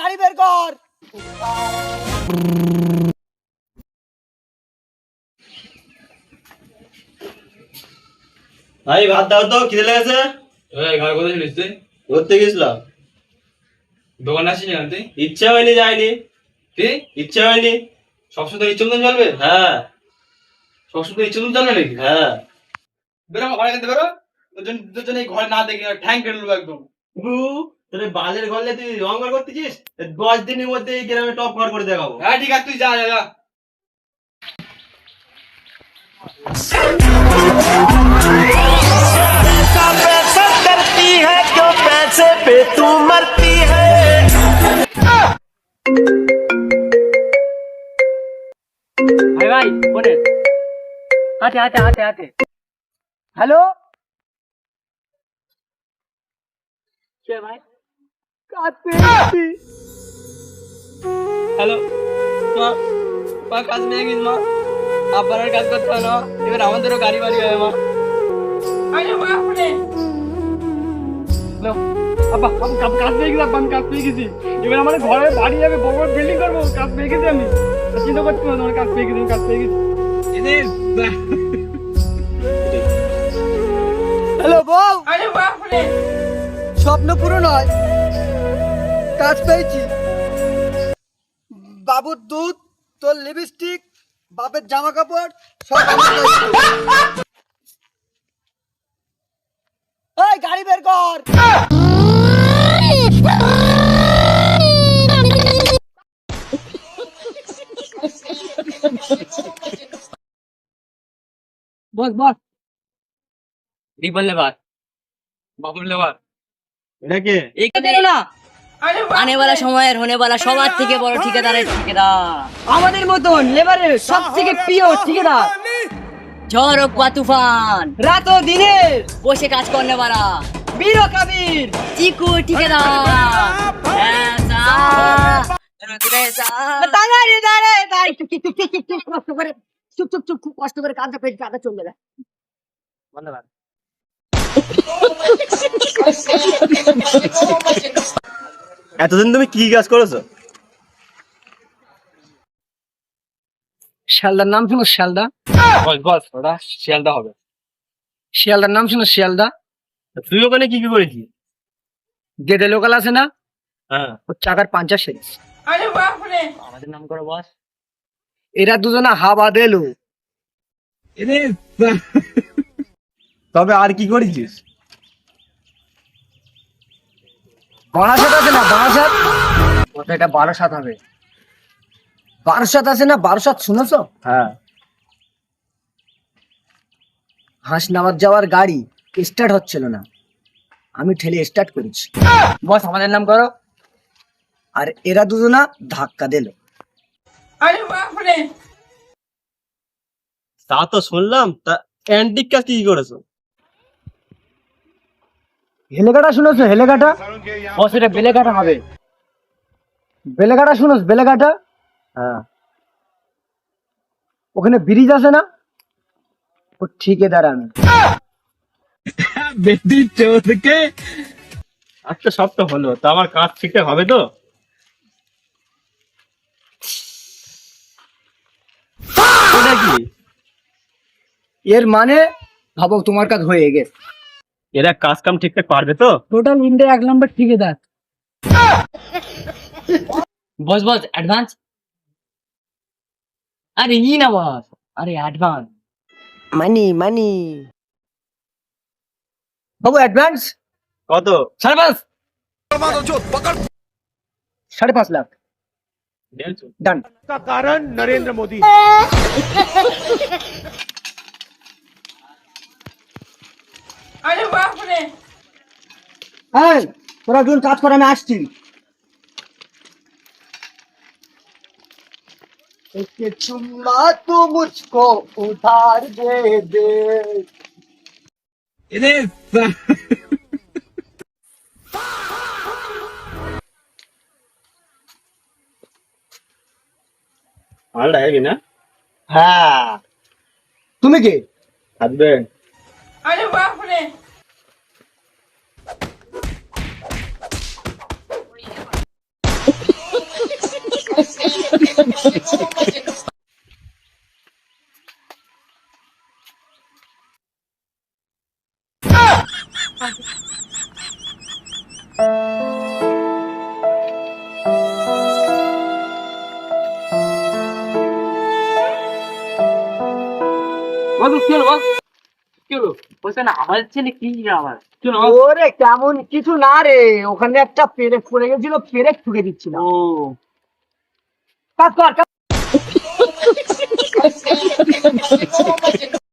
গাড়ি বের কর। ভাই ভাত দাও তো, খিদে লেগেছে। ঘর কোথায় ছিলিস তুই? ঘুরতে গেছিলাম। দোকান আসিনি কেন তুই? ইচ্ছা হয়নি, যাইনি। কি ইচ্ছা হয়নি। সবসময় ইচ্ছে মতন চলবে? হ্যাঁ সবসময় ইচ্ছে মতন চলবে নাকি? হ্যাঁ। বেরো ঘরে খেতে বেরো। তোর জন্য এই ঘরে না দেখি ঠ্যাং কেটে নেবো একদম। তোর এই বালের ঘরে তুই রং বার করতেছিস? 10 দিনের মধ্যে এই গ্রামে টপ ঘর করে দেখাবো। হ্যাঁ ঠিক আছে, তুই যা যা যা। ভাই ভাই কোনে হাতে হাতে হাতে হাতে। হ্যালো কে ভাই? কাছে হ্যালো মা, মা কাজ নিয়ে গেছিস মা, আব্বার আর কাজ করতে হয় না, এবার আমাদেরও গাড়ি বাড়ি হয় মা। হ্যালো আব্বা, আমি কাজ পেয়ে গেছি, আব্বা আমি কাজ পেয়ে গেছি, এবার আমাদের ঘরে বাড়ি যাবে, বড় বড় বিল্ডিং করবো, কাজ পেয়ে গেছি আমি, চিন্তা করছি না, তোমার কাজ পেয়ে গেছি, আমি কাজ পেয়ে গেছি। হ্যালো বউ, স্বপ্ন পূরণ হয়, কাজ পেয়েছি। বাবুর দুধ, তোর লিপস্টিক, বাপের জামা কাপড় সব আমার দায়িত্ব। এই গাড়ি বের কর। বস বস, রিপন লেবার, বাবুর লেবার। এটা কে? এখানে না, আনে वाला সময়ের होने वाला সবার থেকে বড় ঠিকাদারের ঠিকাদার, আমাদের মতন লেবারের সব থেকে প্রিয় ঠিকাদার। ঝড় হোক বা তুফান, রাত ও দিনে বসে কাজ করনে वाला বীর ও কবির চিকু ঠিকাদার। ऐसा দাঁড়ারে দাঁড়ারে দাঁড়ারে, চুপ চুপ চুপ চুপ চুপ, কষ্ট করে চুপ চুপ চুপ, খুব কষ্ট করে কাজটা পেয়ে কাজটা চলবে না। ধন্যবাদ। এতদিন তুমি কি কাজ করেছো? শিয়ালদার নাম শুনো? শিয়ালদা, বস বস, ওটা শিয়ালদা হবে। শিয়ালদার নাম শুনো? শিয়ালদা তুই ওখানে কি কি করেছিস? গেদে লোকাল আছে না, হ্যাঁ। ও চাকার পাঞ্চার শেষ। আমাদের নাম করো বস। এরা দুজনা হাওয়া দেলো। তবে আর কি করেছিস? বারাসাত আছে না, বারাসাত, ওটা এটা বারাসাত হবে। বারাসাত আছে না, বারাসাত শুনেছো? হ্যাঁ। হাসনাবাদ যাওয়ার গাড়ি স্টার্ট হচ্ছিল না, আমি ঠেলে স্টার্ট করেছি। বস আমাদের নাম করো। আর এরা দুজনা ধাক্কা দিল। তা তো শুনলাম, তা অ্যান্টিক কাজ কি কি করেছো? হেলেকাটা শুনেছো? হেলেকাটা, বস এটা বেলেকাটা হবে। বেলেকাটা শুনেছ? বেলেকাটা, হ্যাঁ। ওখানে ব্রিজ আছে না, ও ঠিকাদার আমি। আচ্ছা সব তো হলো, তা আমার কাজ ঠিকঠাক হবে তো? এটা কি? এর মানে ভাবো তোমার কাজ হয়ে গেছে। এরা কাজ কাম ঠিকঠাক পারবে তো? টোটাল ইন্ডিয়া 1 নম্বর ঠিকাদার। বস বস অ্যাডভান্স। আরে ই না বস, আরে অ্যাডভান্স মানি মানি। বাবু অ্যাডভান্স কত? 5.5, 5.5 লাখ। 150? ডান। এই তোরা দুজন কাজ করে, আমি আসছি। एक चुम्मा तू मुझको उधार दे दे। মালটা হেভি না? হ্যাঁ, তুমি কে? হাসবেন্ড। ওরে কেমন কিছু না রে, ওখানে একটা পেরেক পড়ে গেছিল, পেরেক ঠুকে দিচ্ছিল। কাজ কর, কাজ